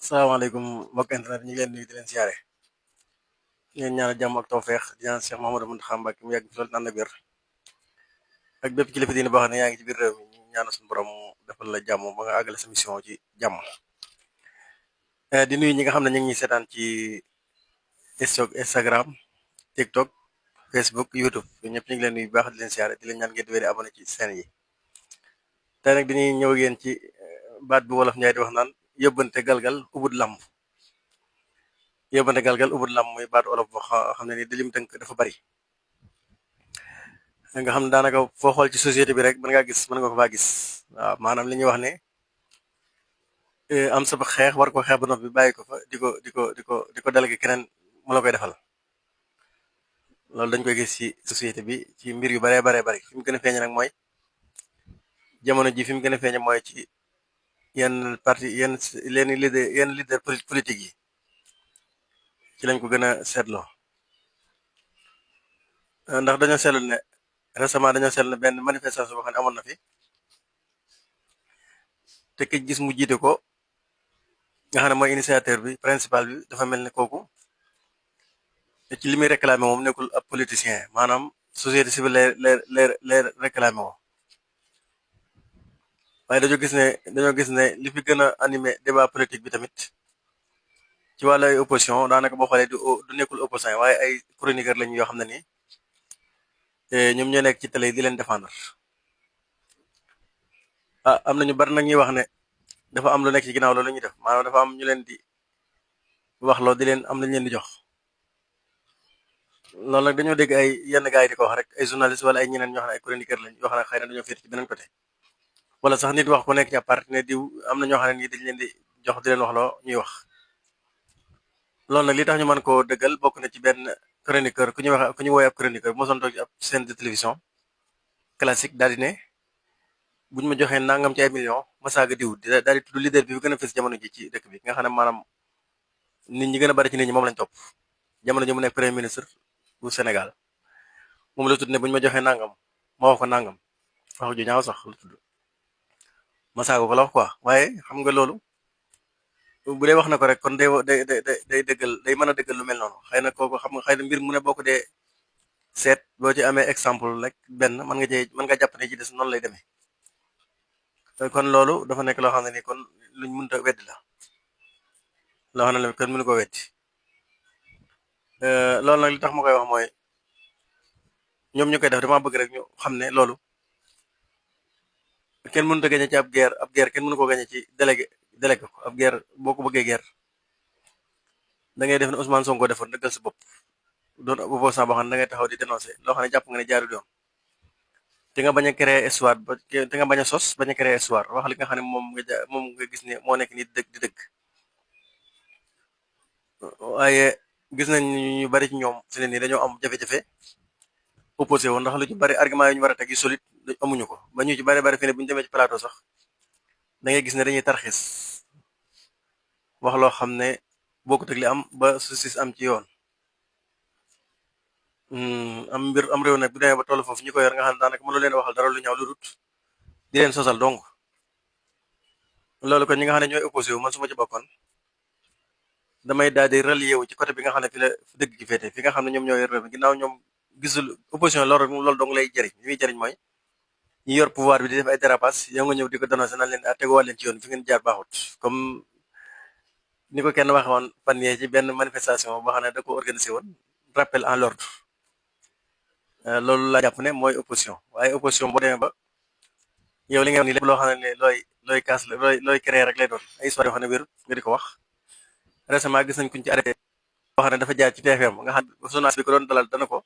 salaamaaleykum mbokk internet ñu ngi leen nuyu di leen siyaare di leen ñaanal jàmm ak tawfeex di ñaan Cheikh Mouhamadou Mountakha Mbacké mu yàgg fi loolu ànd ak wér ak bépp kilifa diine boo xam ne yaa ngi ci biir réew mi ñu ñaanal suñu borom mu defal la jàmm ba nga àggale sa mission ci jàmm. Di nuyu ñi nga xam ne ñu ngi ñuy seetaan ci Instagram TikTok Facebook YouTube ñun ñëpp ñu ngi leen nuyu bu baax di leen siyaare di leen ñaan ngeen di wéy di abonné ci seen yi. tey nag dañuy ñëw ak yéen ci baat bi wolof Njaay di wax naan yóbbante galgal ubud làmb. yóbbante galgal ubud làmb muy baat olof boo xam ne ni di lim tënk dafa bari. nga xam ne daanaka foo xool ci société bi rek mën nga ko faa gis waaw maanaam li ñuy wax ne am sa xeex war ko xeex ba noppi bàyyi ko fa di ko délégué keneen mu la koy defal loolu dañ koy gis ci société bi ci mbir yu baree baree bari fi mu gën a feeñe nag mooy jamono ji fi mu gën a feeñe mooy ci yenn parti yenn leader politique yi ci lañ ko gën a seetloo ndax dañoo seetlu ne récemment dañoo seetlu ne benn manifestation boo xam ne amoon na fi te ki gis mu jiite ko nga xam ne mooy initiateur bi principal bi dafa mel ne kooku ci li muy réclamé moom nekkul ab politicien maanaam société civile lay réclamé woo waaye dañoo gis ne li fi gën a animé débat politique bi tamit ci wàllu ay opposition daanaka boo xoolee du nekkul opposant waaye ay chroniqueur lañu yoo xam ne nii ñoom ñoo nekk ci télé yi di leen défendre am na ñu bari nag ñuy wax ne dafa am lu nekk ci ginnaaw loolu la ñuy def maanaam dafa am ñu leen di wax loo di leen am lañ leen di jox loolu nag dañoo dégg ay yenn gars yi di ko wax rek ay journaliste wala ay ñeneen ñoo xam ne ay chroniqueur lañ yoo xam ne xëy na dañoo féete ci beneen côté wala sax nit wax ku nekk ci parti ne diw am na ñoo xam ne nii dañ leen di jox di leen wax loo ñuy wax loolu nag li tax ñu mën koo dëggal bokk na ci benn chroniqueur ku ñu woowee ab chroniqueur bu mosoon toog ci ab chaîne de télévision classique daal di ne buñ ma joxee nangam ci ay millions ma saaga diw daal di tudd leader bi fi gën a fës jamono ji ci dëkk bi nga xam ne maanaam nit ñi gën a bari ci nit ñi moom lañ topp jamono ji mu nekk premier ministre bu Sénégal moom la tudd ne buñ ma joxee nangam ma wax ko nangam wax ju ñaaw sax la tudd ma saaga ko la wax quoi waaye xam nga loolu bu dee wax na ko rek kon day dëggal day mën a dëggal lu mel noonu xëy na kooku xam nga xëy na mbir mu ne boo ko dee seet boo ci amee exemple rek benn mën nga jàpp ne ci des noonu lay demee kon loolu dafa nekk loo xam ne ni kon luñ mënta weddi la loo xam ne kon mënu ko weddi loolu nag li tax ma koy wax mooy ñoom ñu koy def dama bëgg rek ñu xam ne loolu kenn mënut a gañe ci ab guerre kenn mënu ko gañe ci délégué ko ab guerre boo ko bëggee guerre da ngay def ne Ousmane Sonko defoon dëggal sa bopp doon opposant boo xam ne da ngay taxaw di dénoncer loo xam ne jàpp nga ne jaarul yoon te nga bañ a créer histoire te nga bañ a sos bañ a créer histoire wax li nga xam ne moom nga gis ne moo nekk ni di dëgg waaye gis nañ ñu bari ci ñoom fi ne nii dañoo am jafe-jafe opposé woon ndax lu ci bari argument yi ñu war a teg yu solide amuñu ko ba ñu ci bari fi ne bu ñu demee ci plateau sax da ngay gis ne dañuy tarxis wax loo xam ne bokkut ak li am ba justice am ci yoon am réew nag bu demee ba toll foofu ñi ko yor nga xam ne daanaka mënu leen waxal dara lu ñaaw lu dut di leen sosal donc loolu kon ñi nga xam ne ñooy opposé wu man su ma ci bokkoon damay daal di relier wu ci côté bi nga xam ne fi la dëgg gi féete fi nga xam ne ñoom ñoo yor réew mi ginnaaw ñoom gisul opposition loolu dong lay jëriñ li muy jëriñ mooy ñi yor pouvoir bi di def ay dérapage yow nga ñëw di ko dénoncé naan leen teguwaat leen ci yoon fi ngeen jaar baaxut comme ni ko kenn waxe woon fan yee ci benn manifestation boo xam ne da ko organisé woon rappel en l'ordre loolu laa jàpp ne mooy opposition waaye opposition boo demee ba yow li nga wax ni lépp loo xam ne looy kaas la looy créer rek lay doon ay histoire yoo xam ne wérut nga di ko wax récemment gis nañ kuñ ci arrêté boo xam ne dafa jaar ci TFM nga xam ne journaliste bi ko doon dalal dana ko